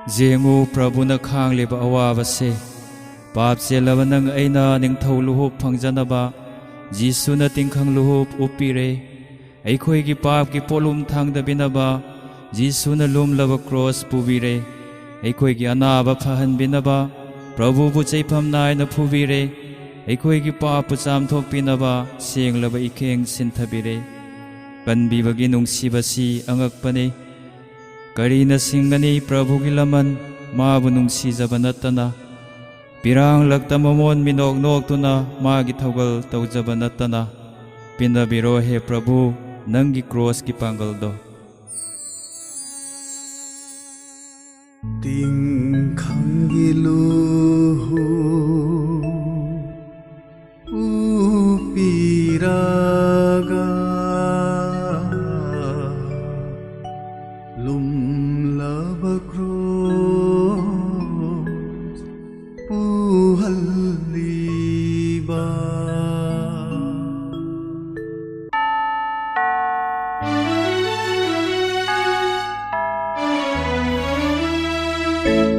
जेंगु प्रभु न खांगलेब अवाबसे पाप चेलब नंग ऐना निंगथौ लुहुप फंगजनबा जीसु न तिंखंग लुहुप उपिरे ऐखोइगी पाप की पोलुम थांगदबिनबा जीसु न लुमलब क्रॉस पुबिरे ऐखोइगी अनाबा फहनबिनबा प्रभु बु चैफम नायन फुबिरे ऐखोइगी पाप चामथोकपिनबा सेंगलब इखेंग सिंथबिरे कनबिबगी नुंगसिबसी अंगकपने करीन सिंगनी प्रभु की लमन माबु नुंगसिजब नत्तना पिरांग लक्ता ममोन मिनोक नोक्तुना मागी थौगल तौजब नत्तना पिनबिरो हे प्रभु नंगी क्रॉस की पांगलदो तिंखंगिलु upiraga lumlaba cross puhalliba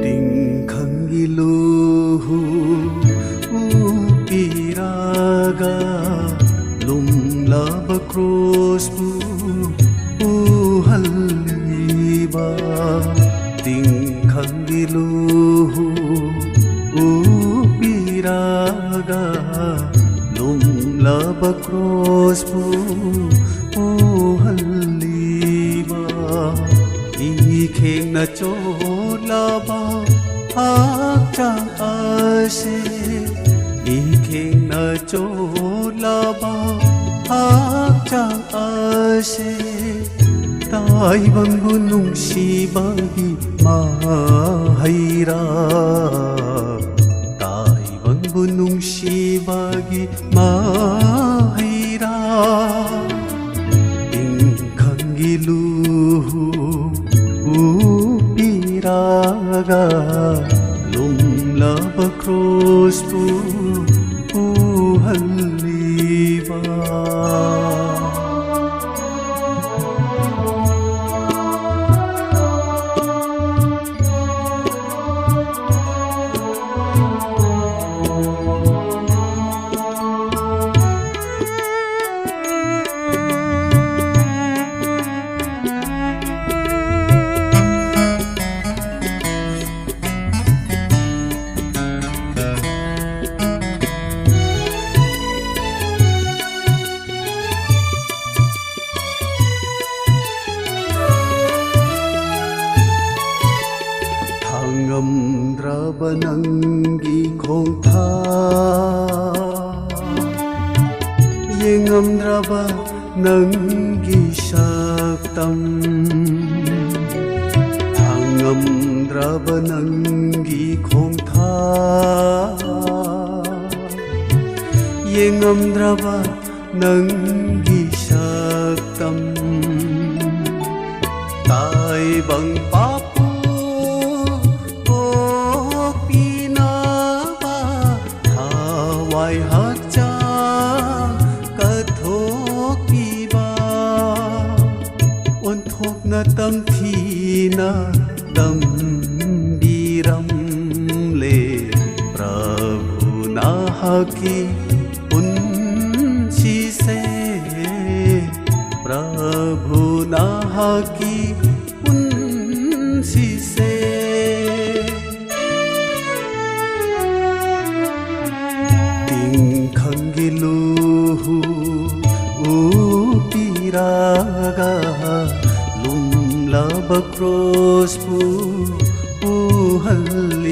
tinkhangilu upiraga lumlaba cross puhalliba tinkhangilu upiraga lumlaba cross puhalliba ikheng na cholaba akchang ase ikheng na cholaba akchang ase taibang bunung sibagi mahaira taibang bunung sibagi mahaira tinkhangilu upiraga lumlaba cross puhalliba ngamdraba nanggi khongtha yengamdraba nanggi saktam ngamdraba nanggi khongtha yengamdraba nanggi saktam tai bang pap tam thina dam biram le prabhu nahaki unsi se prabhu nahaki unsi se tinkhangilu upiraga lumlaba cross puhalliba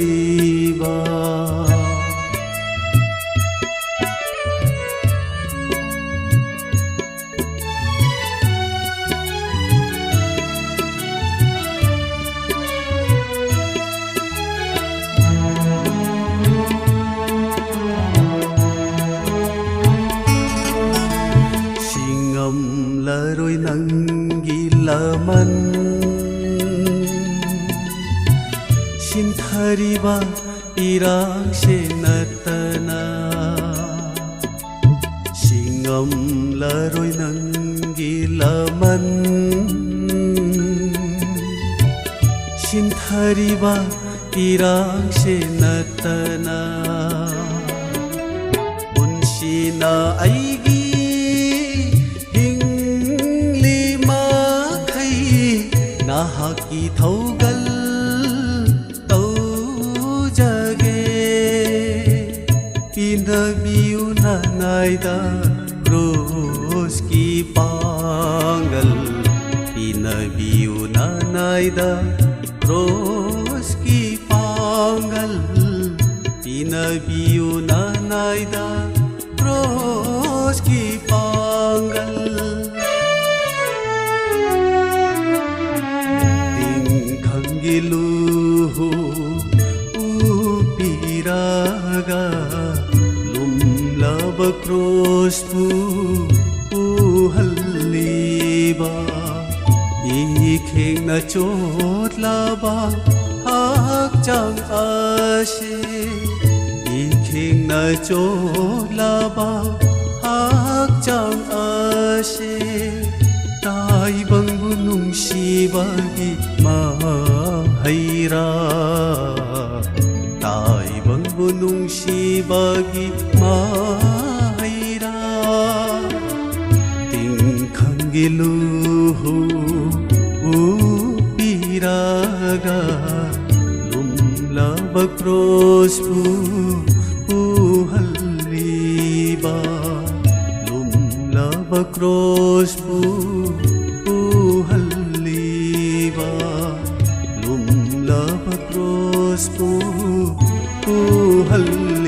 singam laroi nanggi laman sinthariba irang senatana singam laroi nanggi laman sinthariba ꯆꯠꯊꯔꯤꯕ ꯏꯔꯥꯡꯁꯦ ꯅꯠꯇꯅ ꯄꯨꯟꯁꯤꯅ ꯑꯩꯒꯤ ꯍꯤꯡꯂꯤ ꯃꯈꯩ ꯅꯍꯥꯛꯀꯤ ꯊꯧꯒꯜ ꯇꯧꯖꯒꯦ ꯄꯤꯅꯕꯤꯌꯨ ꯅꯅꯥꯏꯗ ꯀ꯭ꯔꯣꯁꯀꯤ ꯄꯥꯡꯒꯜ ꯄꯤꯅꯕꯤꯌꯨ ꯅꯅꯥꯏꯗ ꯀ꯭ꯔꯣꯁꯀꯤ ꯄꯥꯡꯒꯜ ꯄꯤꯅꯕꯤꯌꯨ ꯅꯅꯥꯏꯗ ꯀ꯭ꯔꯣꯁꯀꯤ ꯄꯥꯡꯒꯜ ꯇꯤꯡꯈꯪꯒꯤ ꯂꯨꯍꯨ ꯎꯄꯤꯔꯒ ꯂꯨꯝꯂꯕ ꯀ꯭ꯔꯣꯁꯄꯨ ꯄꯨꯍꯜꯂꯤꯕ 이행나 쫓라바 학장 아시 이행나 쫓라바 학장 아시 다이방부 농시바기 마하이라 다이방부 농시바기 마하이라 띵칸길루후 upiraga lumlaba krospu puhalliba lumlaba krospu puhalliba lumlaba krospu puhalliba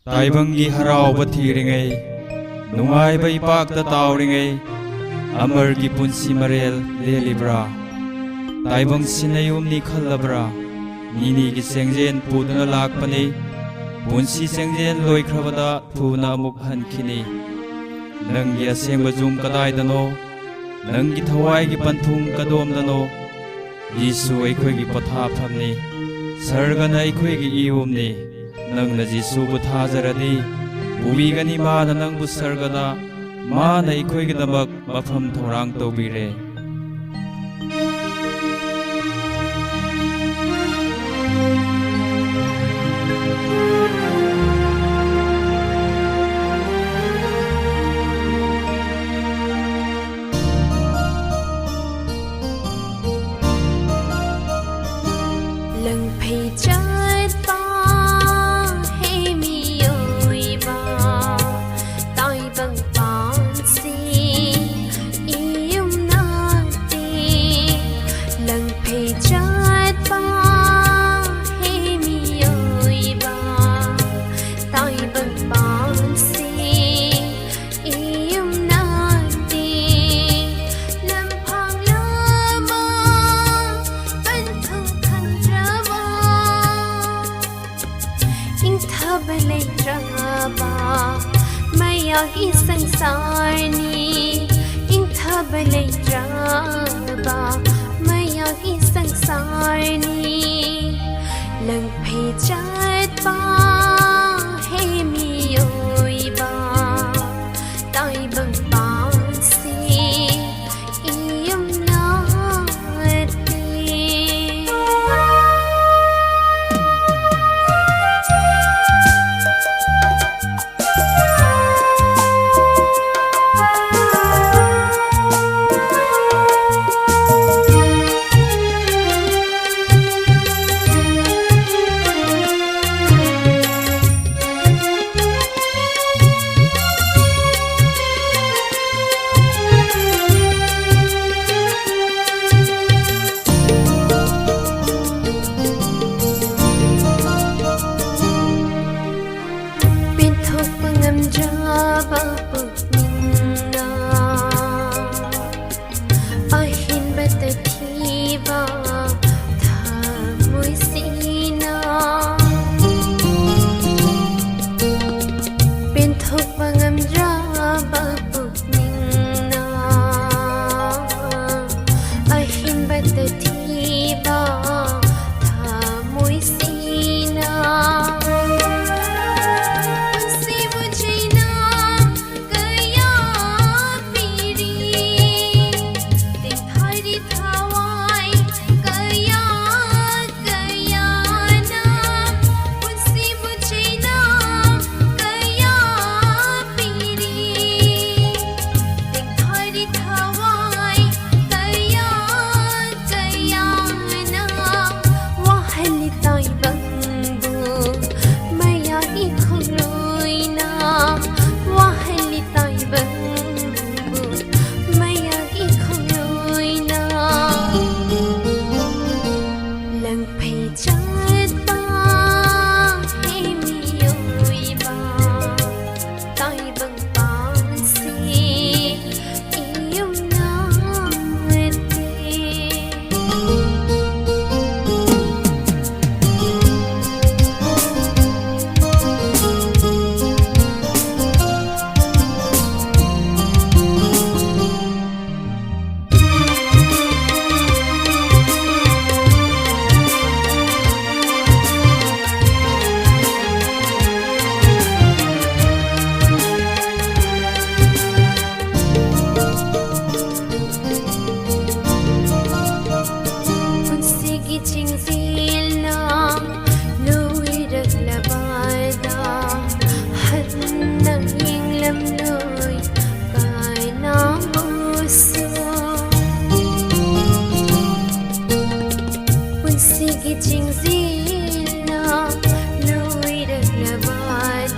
ताइबंगी हरावबा थीरिङै नुंगाइबा इपाकता तावरिङै अमरगी पुंसी मरेल लेलिब्रा ताइबंग सिनयुमनी खल्लब्रा नीनीगी सेंजेन पुदुना लाकपनि पुंसी सेंजेन लोइख्रबदा थुना अमुक हनखिनि नंगी असेंबा जुम कदाइदनो नंगी थवाइगी पंथुम कदोमदनो यीशु अइखोइगी पथाफमनि सर्गना अइखोइगी इयुमनि नंगना जिसुबु थाजरदि पुबीगनी माना नंगबु सर्गदा माना अइखोइगिदमक मफम थौरांग तौबिरे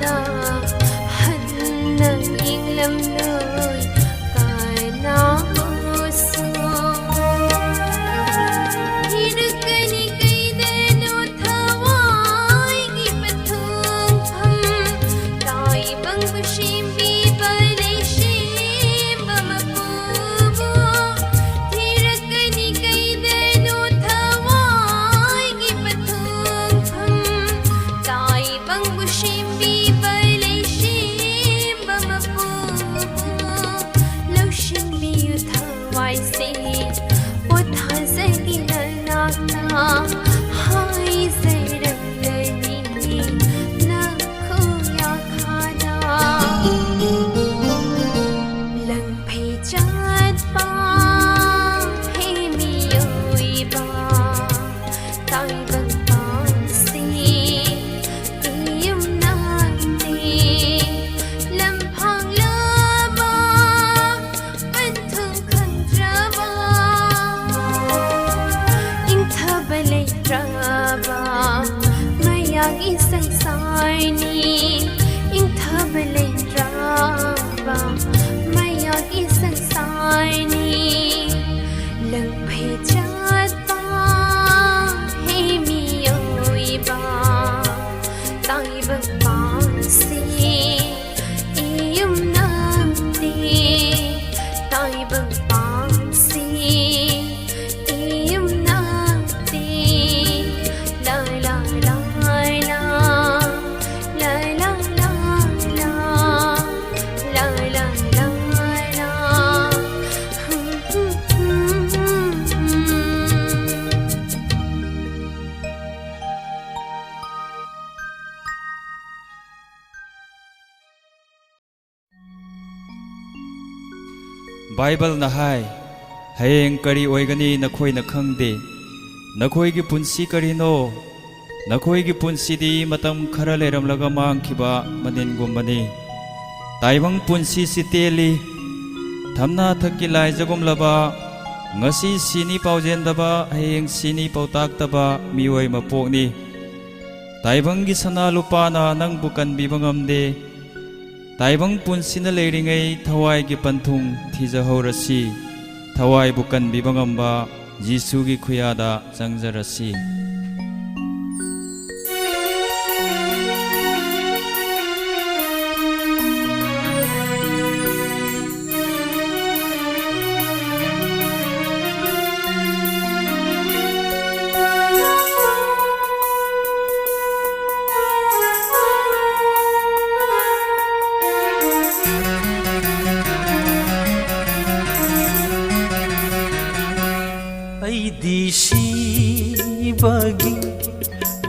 na hanna inglam noi kana so hirkani kaidano thawai gi pathung pham tai bang bushim bi balai shim bamapu hirkani kaidano thawai gi pathung pham tai bang bushim bi balai shim bamapu lotion bi thawai se potha zagi lalata hai zairangani na khoya khana lang phei chat pa he mi oi ba tai bang pa si iyum na te lam phang la ba ban thung khang tra ba ing tha balai tra ba maya gi sang sai ni ing tha balai tra ba maya gi sang sai ni lang phei chat pa he mi oi ba tai bang pa si iyum na te tai bang pa si iyum na te la la la la la la la la la la la la Bible न हाय हयेंग करी ओइगनी नखोइना खंगदे नखोइगी पुंसी करिनो नखोइगी पुंसीदी मतम खरा लेरमलगा मांगखिबा मनेनगुमबनी ताइबंग पुंसी सितेली थमना थक्की लाइजगुमलबा ngasi sini paujendaba heyeng sini pautaktaba mioi mapokni taibangi sana lupana nang bukan bibangamde taibang punsina leiringai thawai gi panthung thijahorasi thawai bukan bibangamba jisu gi khuyada changjarasi Dishi bagi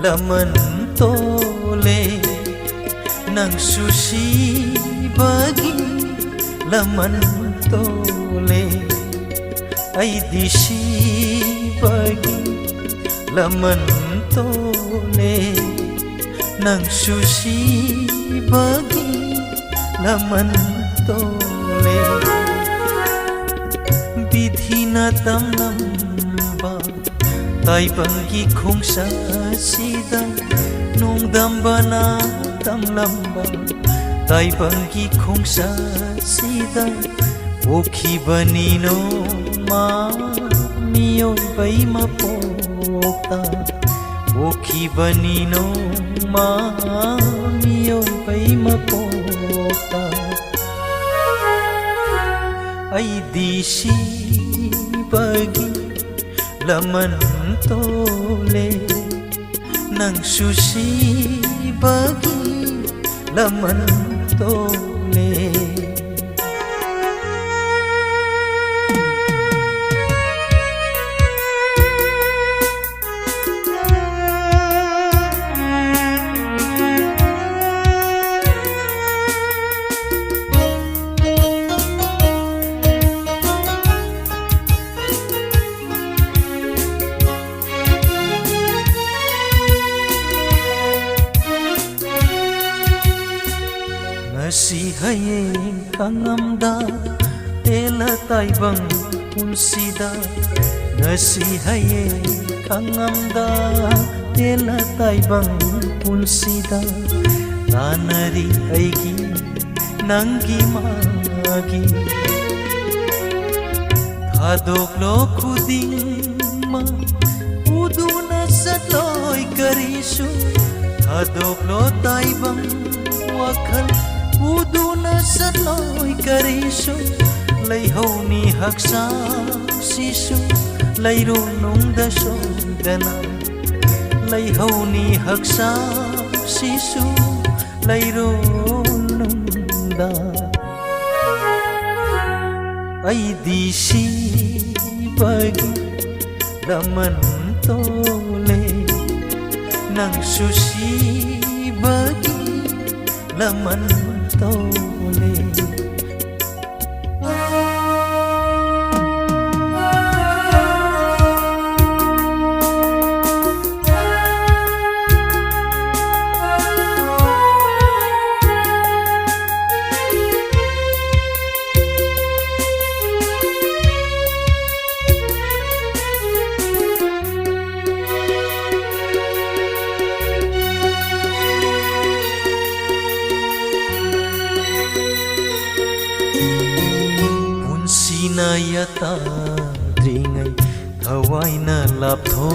laman tole nang sushi bagi laman tole ay dishi bagi laman tole nang sushi bagi laman tole bidhi na tamlam Taibangi khungsa sida nongdambana tamlamba Taibangi khungsa sida okhi banino ma miyoi bai mapokta okhi banino ma miyoi bai mapokta ai dishi bagi laman tole nang sushi bagi laman tole ngasi hayeng kangamda tela taibang punsida ngasi hayeng kangamda tela taibang punsida तानरी अैगी नंगी मागी थादोक्लो खुदिंगमा उदुना सतलोय करिसु थादोक्लो ताइबंग वखल उदुना सतलोय करिसु लैहौनी हक्सां सिसु लैरो नुंगदा सोदना लैहौनी हक्सां सिसु लैरो नुंगदा ऐदिसी बगी दमन तोले नंगसुसी बगी लमन तोले यता द्रिङै थवाइन लाप्थो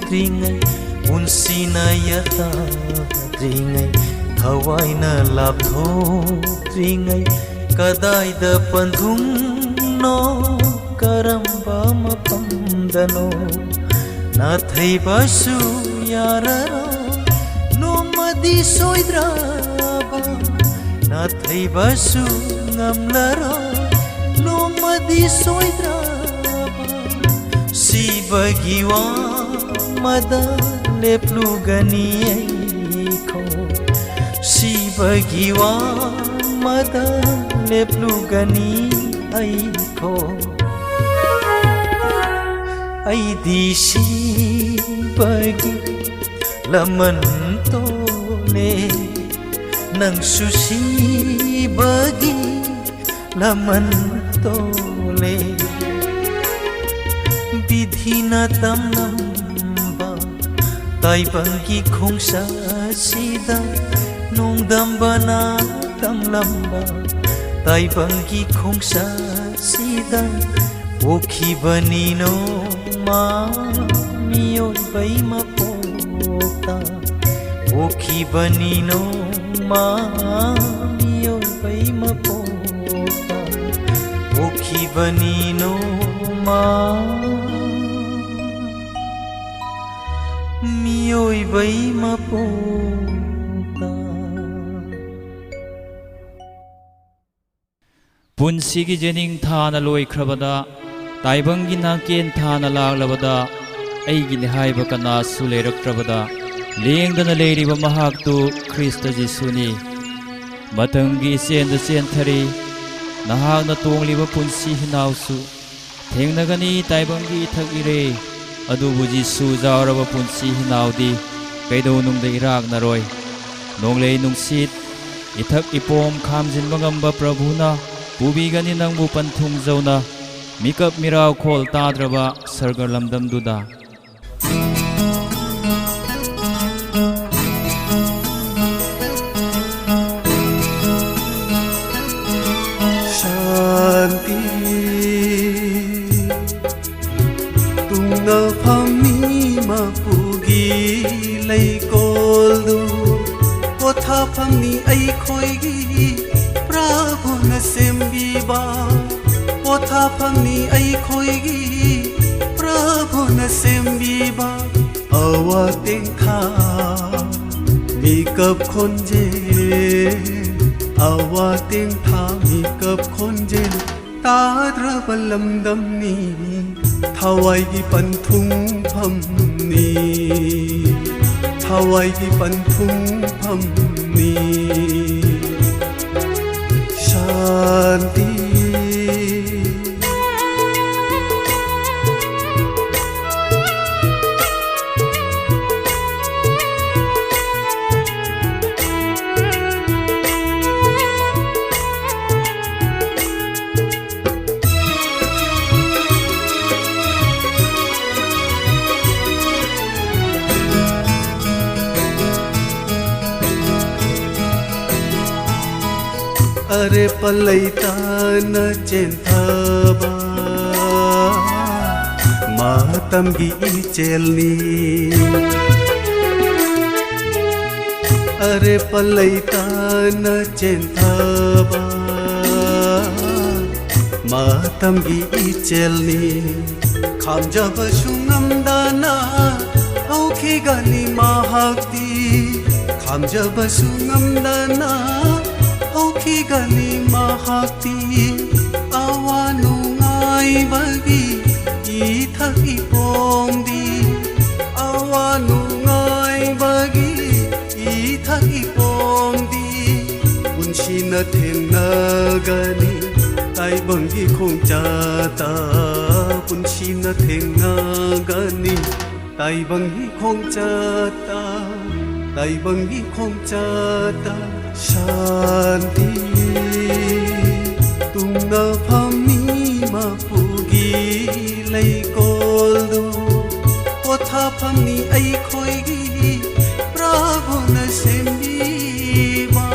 द्रिङै उन्सिन यता द्रिङै थवाइन लाप्थो द्रिङै कदाइद पन्धुङ no करम्बा मपन्दनो नाथै Basu याररो नोमदि सोइद्राबा नाथै Basu ngамलरो नोमदि सोइद्राबा सिबगिवा मदा लेप्लुगनी ऐखो सिबगिवा मदा लेप्लुगनी ऐखो ऐदिसी बगी लमन तोले नंगसुसी बगी लमन तोले विधि न तमलम्बा ताइबंगी खोंसा सीधा नोंदम्बना तमलम्बा ताइबंगी खोंसा सीधा ओखी बनिनो मा मियोय बैमा पोता ओखी बनिनो मा मियोय बैमा पोता ओखी बनिनो मा मियोय बैमा पोता पुंसीगी जेनिंग थाना लोइख्रबदा ताइबंगी नाकेन थाना लागलबदा ऐगी निहाइब कनासु लेरक्त्रबदा लेंदना लेरिब महाक्तु ख्रिस्त जिसुनी मतंगी सेंद सेंथरी नहागना तोंगलिब पुंसी हिनाउसु थेंगनगनी ताइबंगी इथक इरे अदुबु जिसु जावरब पुंसी हिनाउदी कैदौनुंगदा इरागनरोय नोंगले नुंसीत इथक इपोम खामजिनबा ngamba प्रभुना पुबीगनी नंगबु पंथुंगजौना मिकप मिराव खोल ताद्रबा सर्गर लमदमदुदा शांति तुंगा फमी मपुगी लैकोलदु पोथा फमी ऐखोइगी प्रभु न सेम्बीबा पोथा फमी ऐखोइगी प्रभु न सेम्बीबा अवा तेंखा मिकप खोंजे अवा तेंखा मिकप खोंजे ताद्रब लमदमनी थवाइगी पंथुं फमनी थवाइगी पंथुं फमनी शांति अरे पलैतान चेन्थबा मातमगी इचेलनी अरे पलैतान चेन्थबा मातमगी इचेलनी खामजाबसु ngamdana haukhigani mahakti खामजाबसु ngamdana haukhigani mahakti awa nungaibagi ithak ipomdi awa nungaibagi ithak ipomdi punsina thengnagani ताइबंगी खोंचाता पुंशीना थेंगनागनी ताइबंगी खोंचाता ताइबंगी खोंचाता शांति तुंगा फमी मापुगी लैकोलदु पोथा फमी आई खोइगी प्रभु न सेंबीबा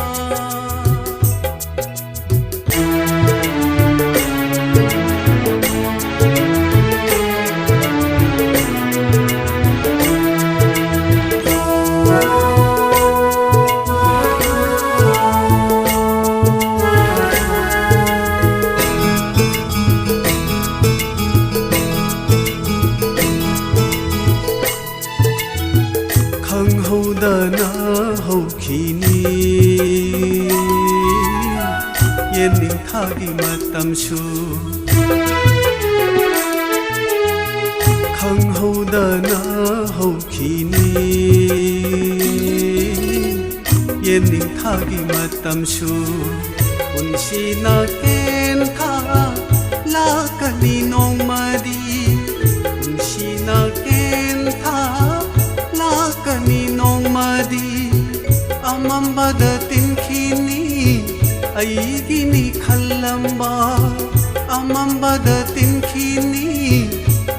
खंगहौदना हौखिनी येनिं थागी मतमसु खंगहौदना हौखिनी येनिं थागी मतमसु पुंसीना केन्था लाकनी नोंगमदी पुंसीना केन्था लाकनी नोंगमदी अमंबद तिनखिनी अयिगिनी खल्लंबा अमंबद तिनखिनी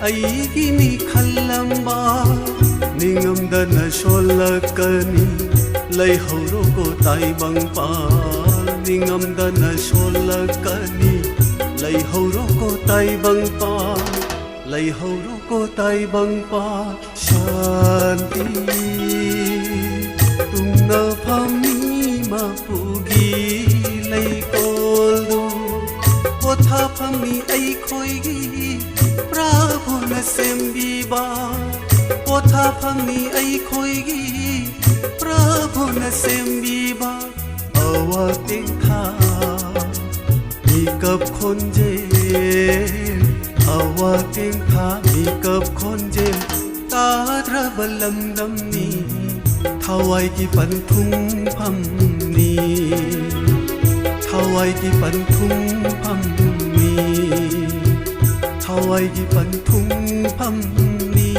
अयिगिनी खल्लंबा निंगमदन शोलकनी लैहौरोको ताइबंगपा निंगमदन शोलकनी लैहौरोको ताइबंगपा लैहौरोको ताइबंगपा शांति तुंगा फमी मापुगी लैकोलदु पोथा फमी आई खोइगी प्रभु न सेंबीबा पोथा फमी आई खोइगी प्रभु न सेंबीबा अवा तेंथा मिकप खोंजे अवा तेंथा मिकप खोंजे ताद्रबलमदमनी थावाइगी पन्थुम फमनी थावाइगी पन्थुम फमनी थावाइगी पन्थुम फमनी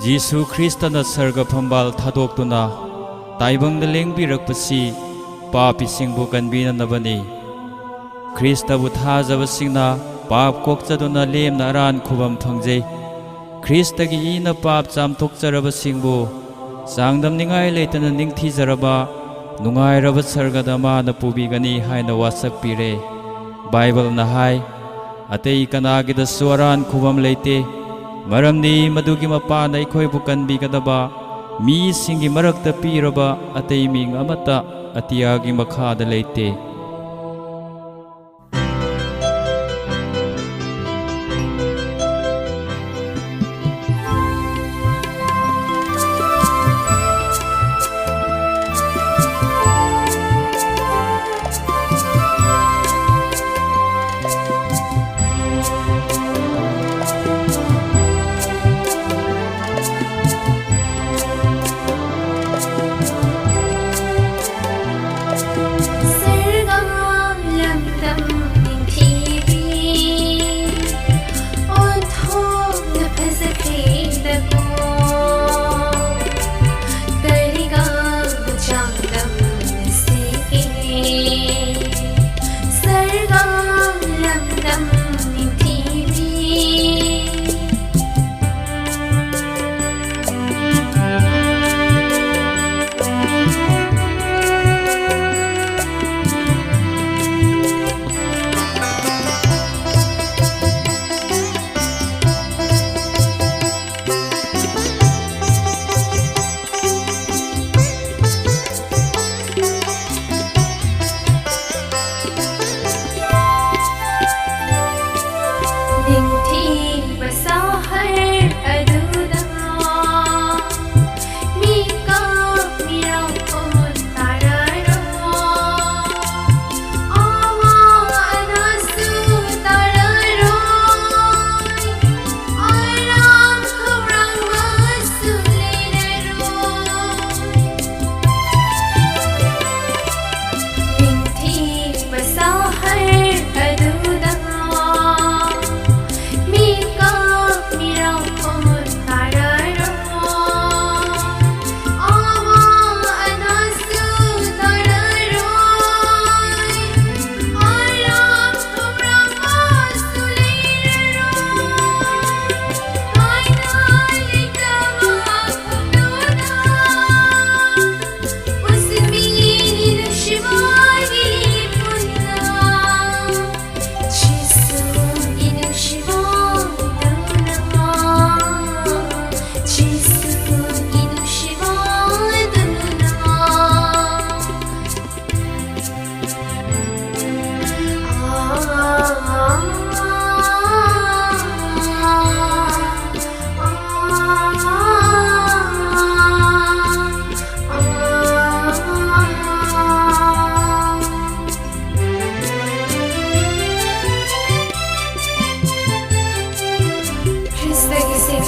जीसु ख्रिस्टना सर्ग फंबाल थादोक्तुना ताइबंग लेंबिरक्पसी पापीसिंगबु कनबिननबनी ख्रिस्टबु थाजबसिंगना पाप कोकचदुना लेमना अरान खुबम फंगजे ख्रिस्टगी इना पाप चामथोकचरबसिंगबु चांगदमनिंगाय लेतना निंगथीजरबा नुंगायरब सर्गदा माना पुबिगनी हायना वासकपिरे बाइबल ना हाय अतई कनागिदा स्वरान खुबम लेते मरमनी मधुगी मपान अखोइबु कनबिगदबा मी सिंगी मरक्ता पीरबा अतई मिंग अमता अतियागी मखादा लेते Sargam lam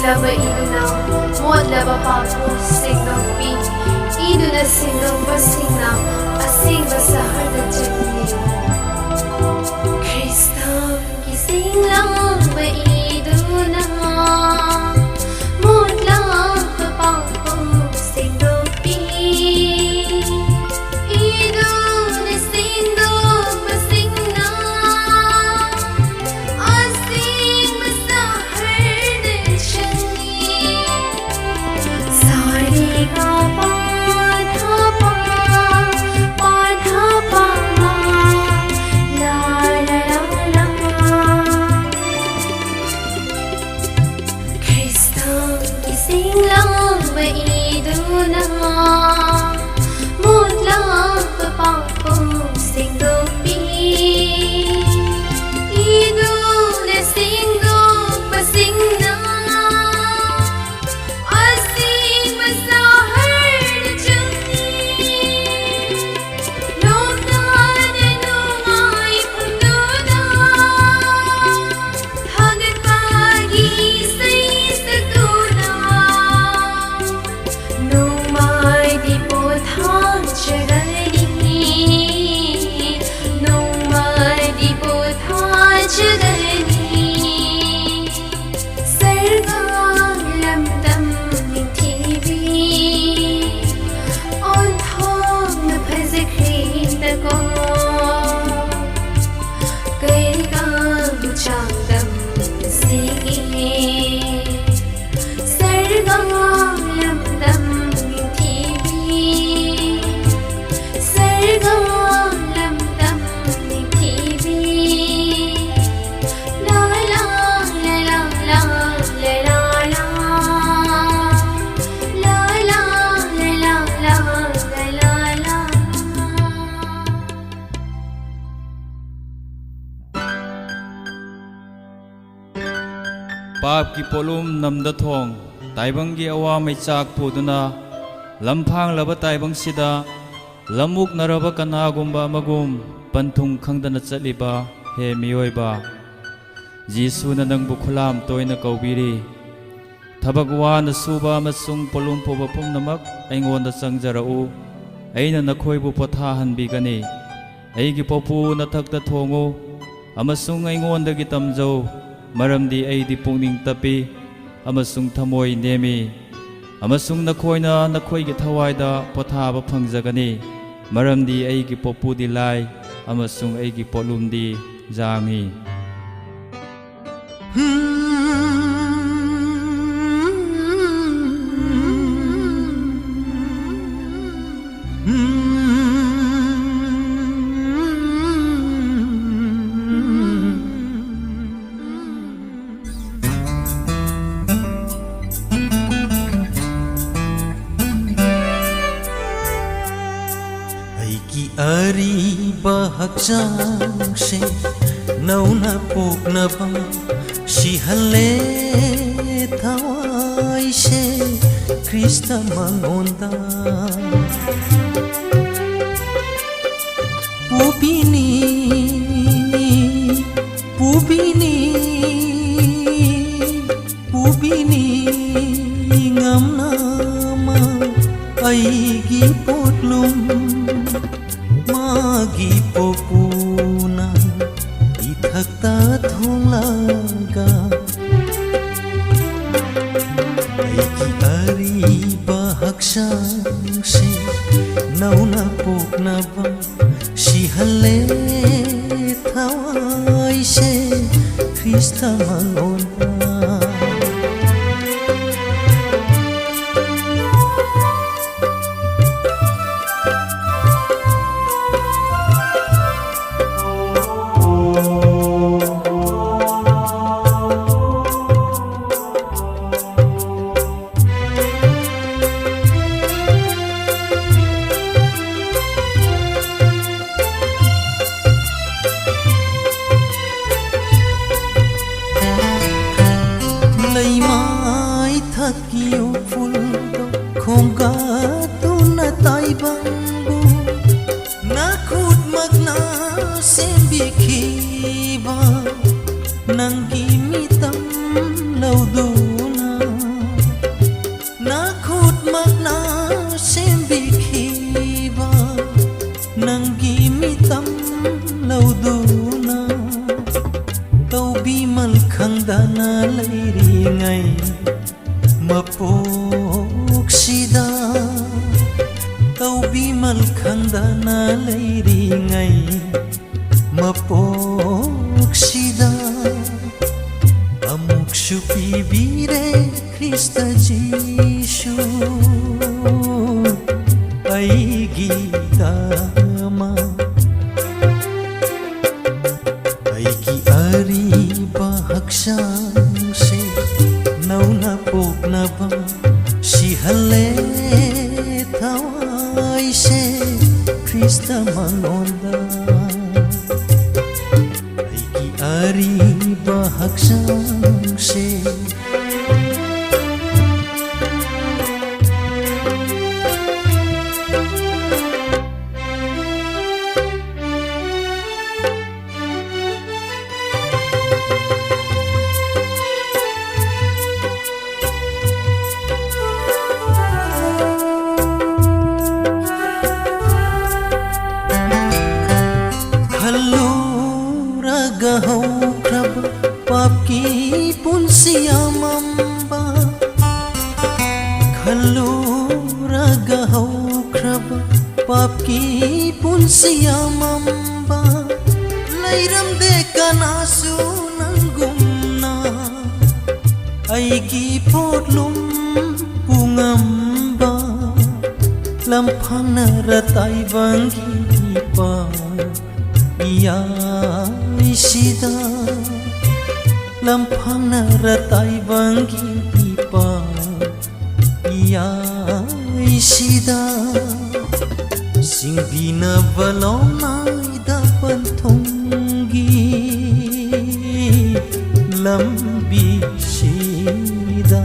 laba iduna mot laba papu singdokpi iduna singdokpa singna asingba saharda chakni Krista ki singlamba iduna mot laba papu singdokpi iduna singdokpa singna asingba saharda chakni Sariga pa dha pa ma la la la la Krista ki singlamba iduna mutlaq papu singdopi iduna singdop singna asing masahar chakni lokdan numai punduna hagat pagi sai sakuna numai di pothan chagani numai di pothan chagani sarga lamdam nithibi on thong na phazakhin ta ko kaika changdam sigi sarga lamdam nithibi sarga lamdam nithibi la la la la la la la la la la la la la la पाप की पोलुम नमद थोंग ताइबंग की अवा में चाक पुदुना लम्फांग लब ताइबंग सिदा लमुक नरब कनागुम्बा मगुम पंथुंग खंगदन चलिबा हे मियोइबा जीसुना नंगबु खुलाम तोयना कौबिरी थबक वाना सुबा अमसुंग पोलुम पोबा पुमनमक अइंगोंदा चंगजरउ अइना नखोइबु पोथाहनबिगनी अइगी पोपु नथक्ता थोंगु अमसुंग अइंगोंदगी तमजौ मरमदी अइदी पुंगनिंग तपी अमसुंग थमोय नेमी अमसुंग नखोइना नखोइगी थवाइदा पोथाबा फंगजगनी मरमदी अइगी पोपुदी लाइ अमसुंग अइगी पोलुमदी जांगी ꯑꯩꯒꯤ ꯑꯔꯤꯕ ꯍꯛꯆꯥꯡꯁꯦ ꯅꯧꯅ ꯄꯣꯛꯅꯕ ꯁꯤꯍꯜꯂꯦ ꯊꯋꯥꯏꯁꯦ ꯈ꯭ꯔꯤꯁꯇ ꯃꯉꯣꯟꯗ ꯄꯨꯕꯤꯅꯤ ꯄꯨꯕꯤꯅꯤ ꯄꯨꯕꯤꯅꯤ ꯉꯝꯅ ꯑꯩꯒꯤ ꯄꯣꯠꯂꯨꯝ मागी पोपुना इथक्ता थोंलागा अइगी अरिबा हक्सांसे नौना पोकनाबा सिहल्ले थवाइसे ख्रिस्ता मङोना Nanggi mitam lauduna ꯃꯄꯣꯛꯁꯤꯗ ꯑꯃꯨꯛꯁꯨ ꯄꯤꯕꯤꯔꯦ ꯈ꯭ꯔꯤꯁꯇ ꯖꯤꯁꯨ ꯑꯩꯒꯤꯗꯃꯛ ꯑꯩꯒꯤ ꯑꯔꯤꯕ ꯍꯛꯆꯥꯡꯁꯦ ꯅꯧꯅ ꯄꯣꯛꯅꯕ ꯁꯤꯍꯜꯂꯦ ꯊꯋꯥꯏꯁꯦ ꯈ꯭ꯔꯤꯁꯇ ꯃꯉꯣꯟꯗ ꯑꯩꯒꯤ ꯑꯔꯤꯕ ꯍꯛꯆꯥꯡꯁꯦ ꯈꯜꯂꯨꯔꯒ ꯍꯧꯈ꯭ꯔꯕ ꯄꯥꯞꯀꯤ ꯄꯨꯟꯁꯤ ꯑꯃꯝꯕ ꯈꯜꯂꯨꯔꯒ ꯍꯧꯈ꯭ꯔꯕ ꯄꯥꯞꯀꯤ ꯄꯨꯟꯁꯤ ꯑꯃꯝꯕ ꯂꯩꯔꯝꯗꯦ ꯀꯅꯥꯁꯨ ꯅꯪꯒꯨꯝꯅ ꯑꯩꯒꯤ ꯄꯣꯠꯂꯨꯝ ꯄꯨꯉꯝꯕ ꯂꯝꯐꯥꯡꯅꯔ ꯇꯥꯏꯕꯪꯒꯤ ꯏꯄꯥ ꯏꯌꯥꯏꯁꯤꯗ ꯂꯝꯐꯥꯡꯅꯔ ꯇꯥꯏꯕꯪꯒꯤ ꯏꯄꯥ ꯏꯌꯥꯏꯁꯤꯗ ꯁꯤꯡꯕꯤꯅꯕ ꯂꯧꯅꯥꯏꯗ ꯄꯟꯊꯨꯡꯒꯤ ꯂꯝꯕꯤꯁꯤꯗ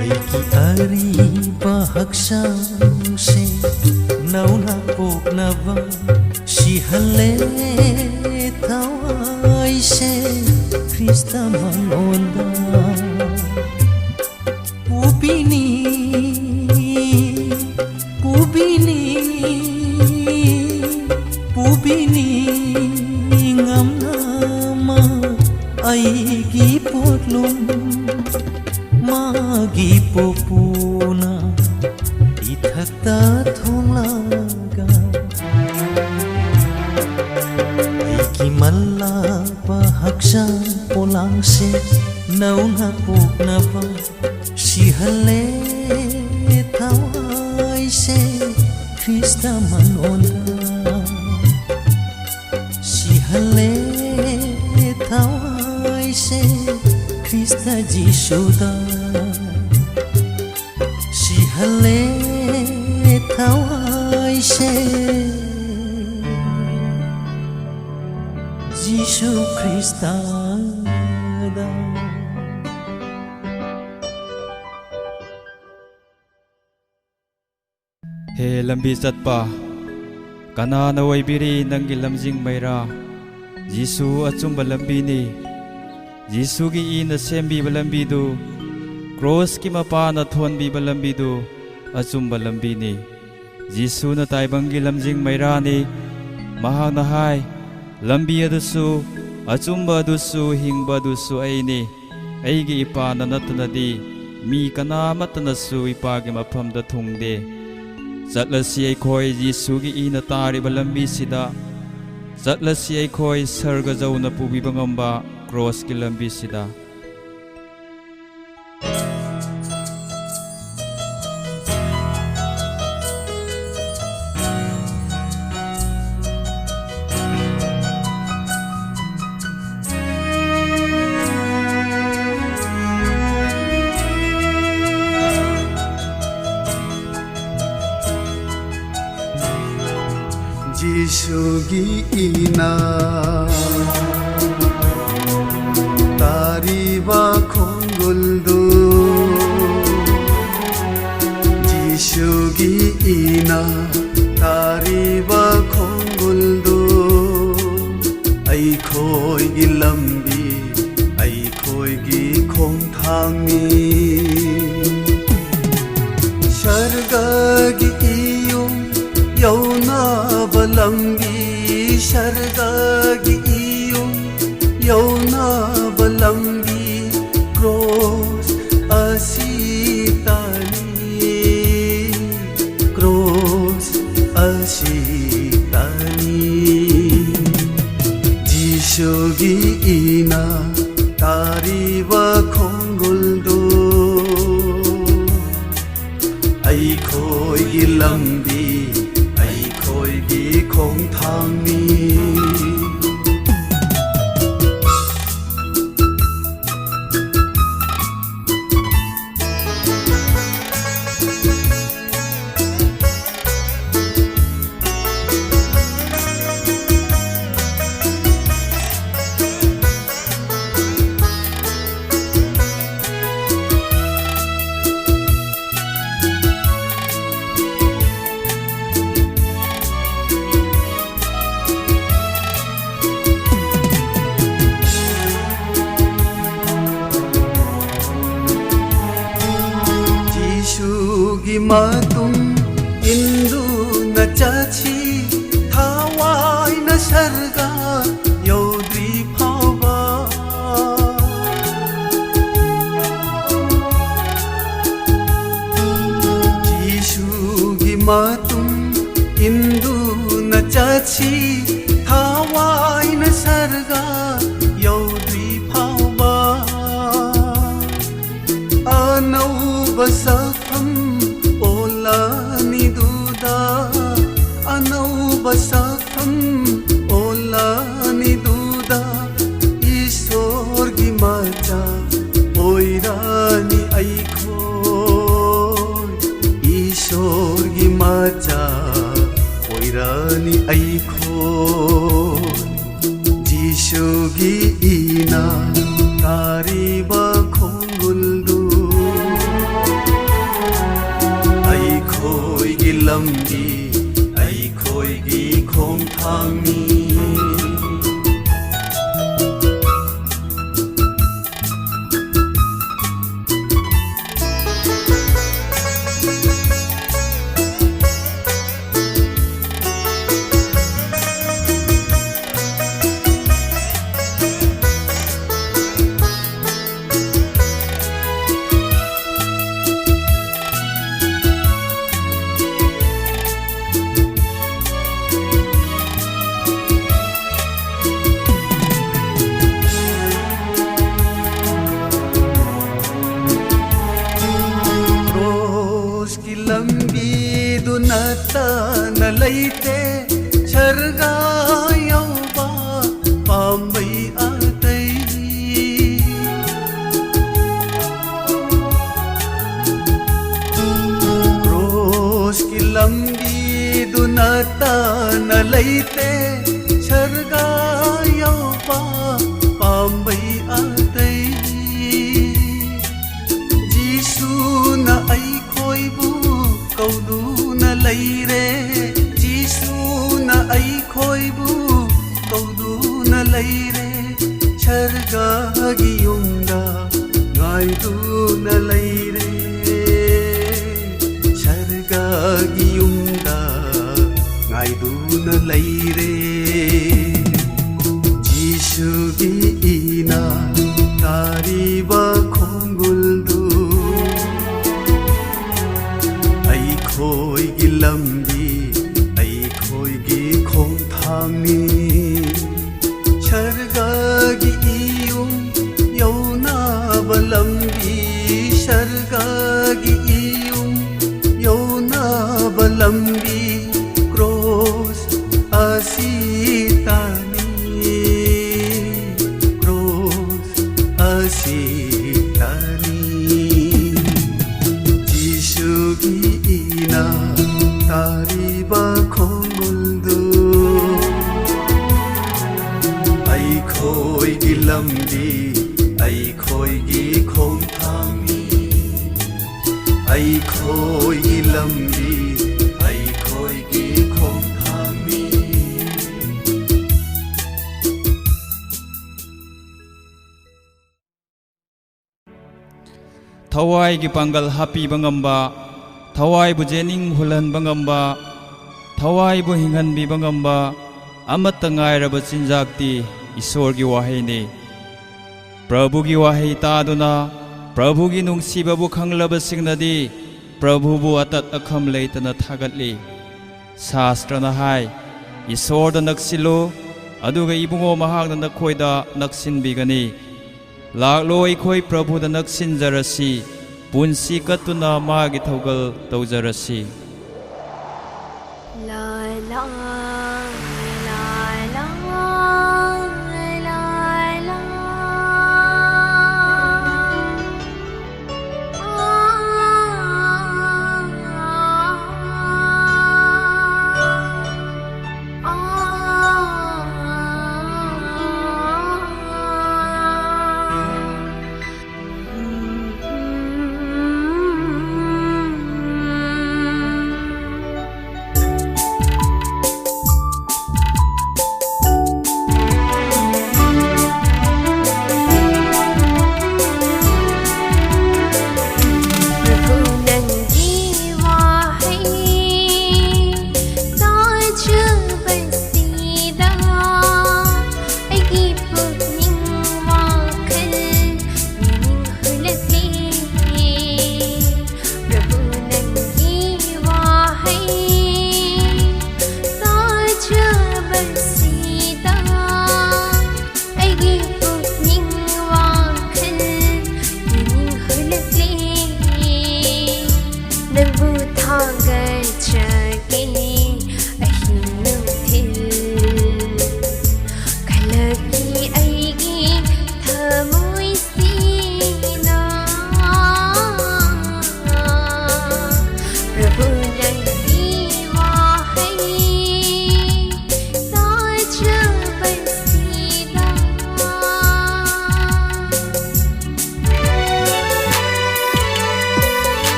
ꯑꯩꯒꯤ ꯑꯔꯤꯕ ꯍꯛꯆꯥꯡꯁꯦ ꯅꯧꯅ ꯄꯣꯛꯅꯕ ꯁꯤꯍꯜꯂꯦ ꯊꯋꯥꯏꯁꯦ ꯈ꯭ꯔꯤꯁꯇ ꯃꯉꯣꯟꯗ ꯄꯨꯕꯤꯅꯤ ꯄꯨꯕꯤꯅꯤ ꯄꯨꯕꯤꯅꯤ ꯉꯝꯅꯃ ꯑꯩꯒꯤ ꯄꯣꯠꯂꯨꯝ ꯃꯥꯒꯤ ꯄꯣꯄꯨꯅ ꯏꯊꯛꯇ ꯊꯣꯡꯂꯒ ꯑꯩꯒꯤ ꯃꯜꯂꯕ ꯍꯛꯆꯥꯡ ꯄꯣꯂꯥꯡꯁꯦ ꯅꯧꯅ ꯄꯣꯛꯅꯕ ꯁꯤꯍꯜꯂꯦ ꯊꯋꯥꯏꯁꯦ ꯈ꯭ꯔꯤꯁꯇ ꯃꯉꯣꯟꯗ ꯁꯤꯍꯜꯂꯦ ꯊꯋꯥꯏꯁꯦ Christ ꯖꯤꯁꯨꯗ 시할래 타와이세 지수 크리스타다 He lambi chatpa kanana waibiri nanggi lamjing maira Jisu achumba lambi ni Jisu gi ina sembi lambi du Cross ki mapana thonbi lambi du achumba lambi ni Jisu na taibangi lamjing maira ni mahana hai lambi adusu achumba adusu hingba adusu aini aigi ipana natanadi mi kana matanasu ipagi mafamda thungde Zatlasi aikhoi Jisugi ina tariba lambi sida Zatlasi aikhoi sarga zauna pubiba ngamba cross ki lambi sida 지수기 이나 다리바 콩골도 지수기 이나 다리바 콩골도 아이코이기 람비 아이코이기 콩탕미 샤르가기 이용 여우나 lambi shargagi iyong yauna balambi cross asitani Jisugi ina tariba khonguldu ai khoi gi lambi ai khoi gi khong thang ni matung indu na chachi thawai na sarga yaudri phawa Jisu gi matung indu na chachi thawai na sarga yaudri phawa anau basafam basafam ola ni duda Ishor gi macha oirani ai khoi Ishor gi macha oirani ai khoi Jishu gi ina tariba khonguldu ai khoi gi lambi khong thang ni na leite charga yauba pambai atai Rose ki lambi dunata na leite charga yauba pambai atai Jisu na ai khoi bu kaudu leire Jisu na ai khoi bu kaudu na leire charga gi yumda ngai du na leire charga gi yumda ngai du na leire Jisu gi ina tariba khonguldu ai khoi gi lambi ai khoi gi khong thang ni charga gi iyum yauna balambi charga gi iyum yauna balambi cross asitani cross asitani Jisu gi ina tariba khonguldu ai khoi gi lambi ai khoi gi khong thang ni ai khoi gi lambi ai khoi gi khong thang ni Thawai gi pangal happy bangamba Thawai bu jening hulan bangamba Thawai bu hingan bi bangamba amata ngairaba chinjakti Ishor gi wahai ne Prabhu gi wahai taduna Prabhu gi nungsiba bu khanglaba singnadi Prabhu bu atat akham leitana thagatli Shastra na hai Ishor da naksilo ꯑꯗꯨꯒ ꯏꯕꯨꯡꯉꯣ ꯃꯍꯥꯛꯅ ꯅꯈꯣꯏꯗ ꯅꯛꯁꯤꯟꯕꯤꯒꯅꯤ ꯂꯥꯛꯂꯣ ꯑꯩꯈꯣꯏ ꯄ꯭ꯔꯚꯨꯗ ꯅꯛꯁꯤꯟꯖꯔꯁꯤ ꯄꯨꯟꯁꯤ ꯀꯠꯇꯨꯅ ꯃꯥꯒꯤ ꯊꯧꯒꯜ ꯇꯧꯖꯔꯁꯤ La la la la la la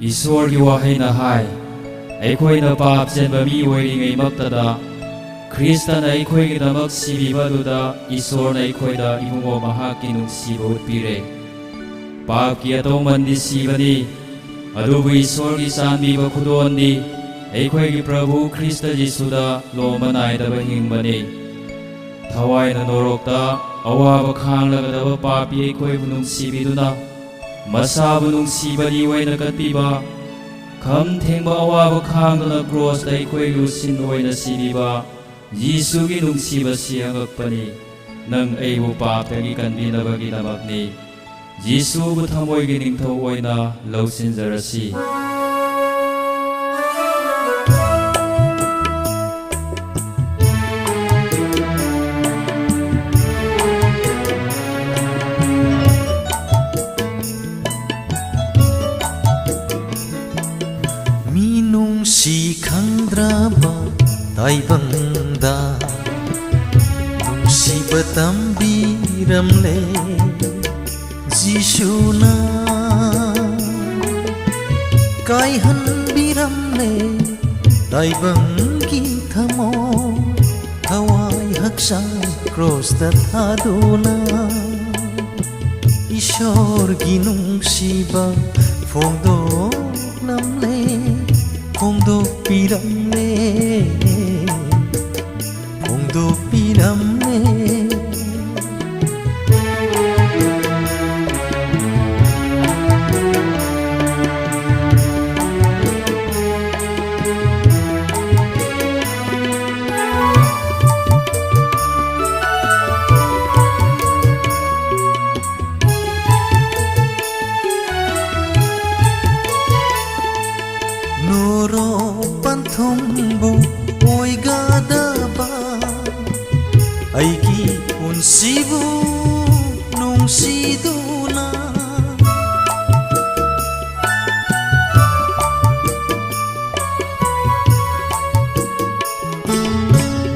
ईश्वरगी वाहैना हाय अखोइना पाप चेनबा मी ओइरिङै मक्तदा ख्रिस्टना अखोइगिदमक सिबिबदुदा ईश्वरना अखोइदा इबुंगो महाकी नुंसिबा उत्पिरे पापकी अतौमन्दी सिबनी अदुबु ईश्वरगी चांबिबा खुदोनदी अखोइगी प्रभु Christ जिसुदा लोमनाइदबा हिंबनी थवाइना नोरोकता अवाबा खांगलगदबा पापी अखोइबु नुंसिबिदुना मसाबु नुंसिबनी ओइना कत्पिबा खम थेंबा अवाबा खांगदना क्रॉसदा अखोइगी उसिन ओइना सिबिबा यीशुगी नुंसिबा सियांगकपनी नंग अइबु पापदगी कनबिनबगिदमकनी यीशुबु थमोइगी Ningthou ओइना लौसिनजरसि minungsi khandraba taibangda nungsiba tambiramle jisuna kaihan biramle taibangi thamo hawai haksang cross da thaduna ishor ginungsiba phongdo namle phongdo piramle phongdo piramle noro panthongbu oigadaba aigi unsibu nungsiduna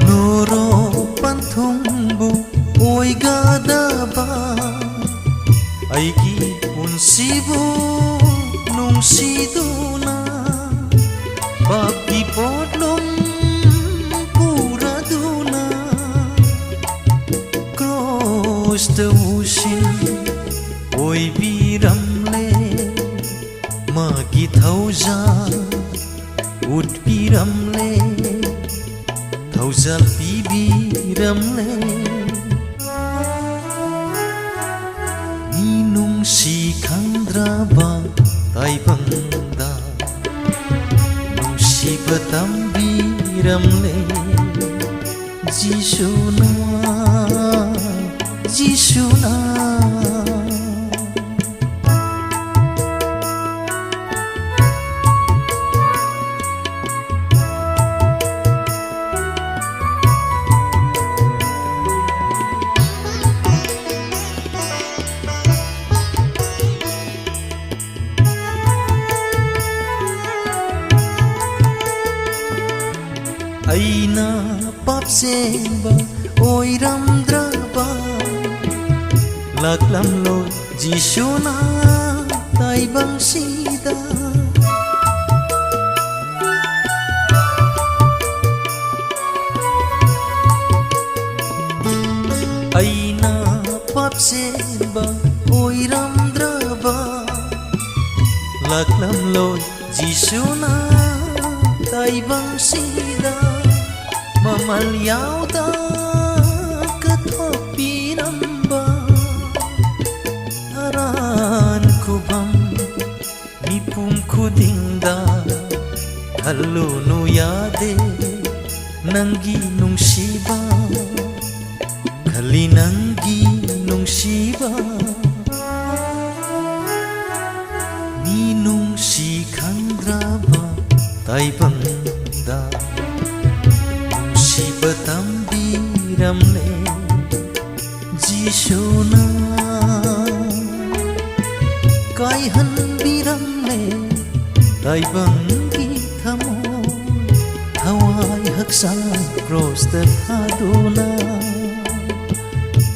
noro panthongbu oigadaba aigi unsibu nungsiduna Papi potlom pura duna cross the ocean oi biramle magi thauja ut biramle thauja pi biramle minung si khandraba taibangda Tambiramle Jisuna Jisuna aina papsemba oiramdraba laklamlo jisuna taibang sida aina papsemba oiramdraba laklamlo jisuna taibang sida Mamalyauda kathopinamba aran kubam mipum khudingda hallunu yade nangi nungsiba khali nangi nungsiba minungsi khandraba taibangda Tambiramle Jisuna Kaihan biramle Taibangi thamo Hawai haksan cross the thaduna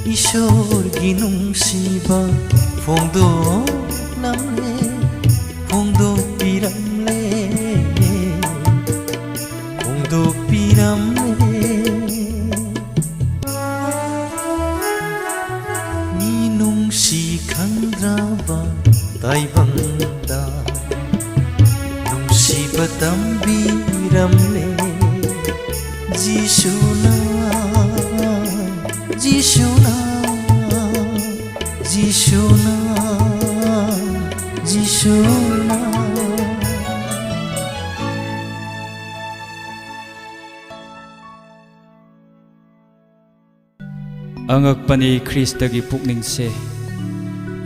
Ishor ginung siba Phongdo namle Phongdo pira ꯃꯐꯝꯗ ꯅꯨꯡꯁꯤꯕ ꯇꯝꯕꯤꯔꯝꯂꯦ ꯖꯤꯁꯨꯅ ꯖꯤꯁꯨꯅ ꯖꯤꯁꯨꯅ ꯖꯤꯁꯨꯅ angakpani Kristagi pukningse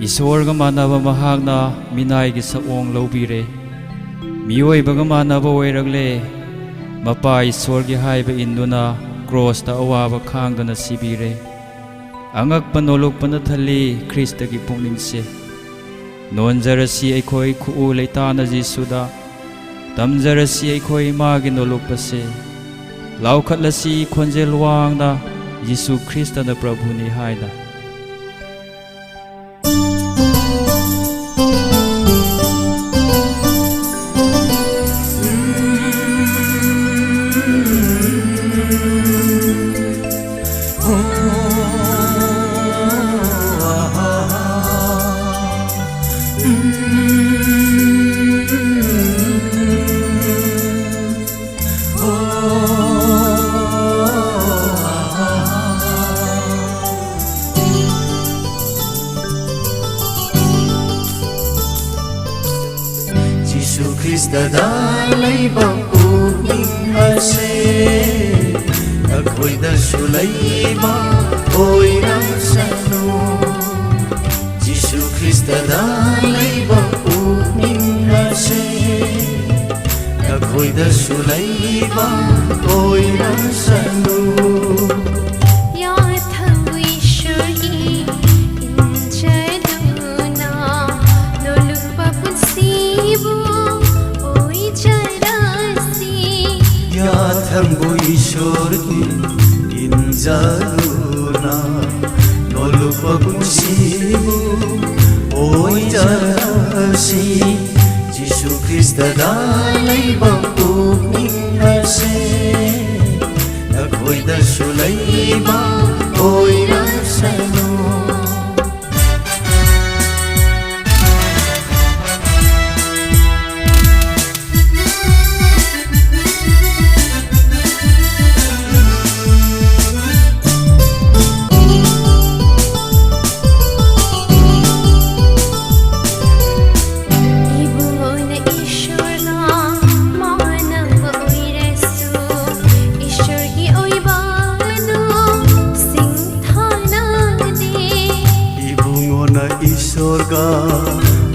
Isorga manaba mahagna minaigi saong laubire miyoibaga manaba oiragle mapa Isorgi haiba induna cross ta awaba khangdana sibire angakpa nolokpana thali Kristagi pukningse nonjarasi aikhoi khu leitana Jisuda tamjarasi aikhoi magi nolokpase laukhatlasi khonjel wangna Jisu Krista na Prabhu ni haina Kristada leiba puning ase akhoidasu leiba oirasanu Jisu Kristada leiba puning ase akhoidasu leiba oirasanu Thambu Ishor ki injaluna nolupa kunsibu oi jarasi Jisu Krista dalai bampu ase akhoi da sulai ba oi rasanu Isorga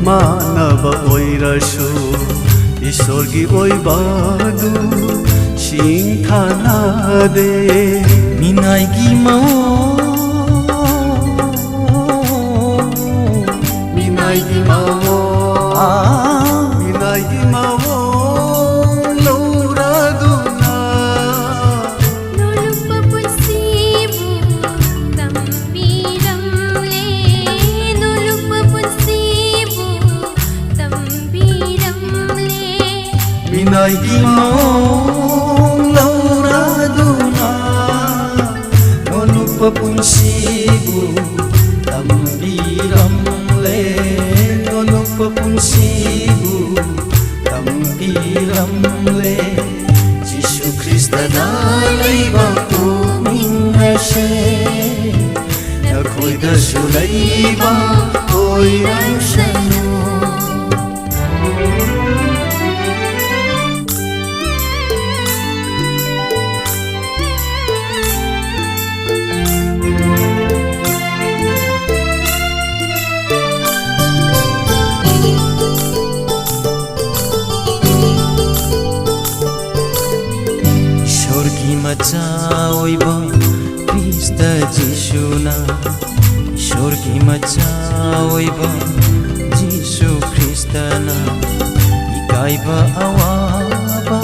manaba oirasu Isorgi oibadu singthana de minaigi mao minaigi mao minaigi mao lauraduna nolupa punsibu tambiramle Minaigi mong lauraduna nolupa punsibu tambiramle nolupa punsibu tambiramle Jisu Krista dalai bampu ase akhoi da sulai ba oi rasanu Macha oiba Krista Jisuna Ishorgi macha oiba Jisu Krista na ikaiba awaba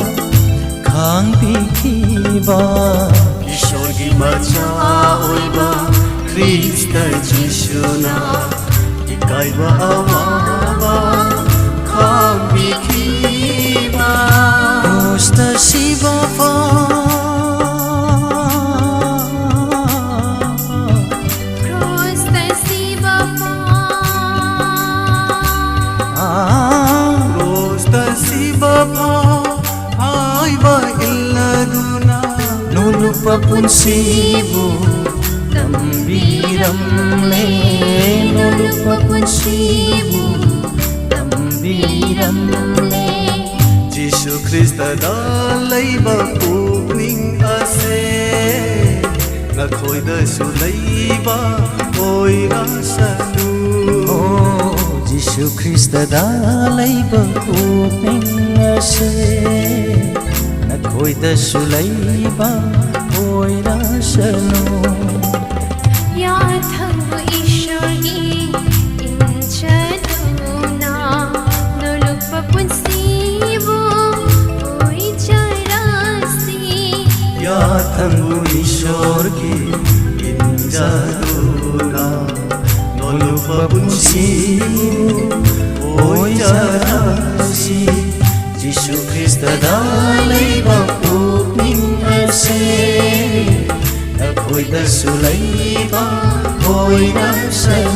khang bikhiba Ishorgi macha oiba Krista Jisuna ikaiba awaba khang bikhiba Krista Shiva punsibu tambiramle nolupa punsibu tambiramle Jisu Krista da leiba pukning ase Nakhoi da su leiba oi rasanu Jisu Krista da leiba pukning ase Nakhoi da su leiba oi rasanu याथंग ईश्वरी इंचनुना नुलुप पुंसीवो ओई चरासी Yatangu Ishor ki injaruna Nolupa punsibu oi jarasi Jisu Krista da leiba pukning ase Nakhoi da su leiba oi rasanu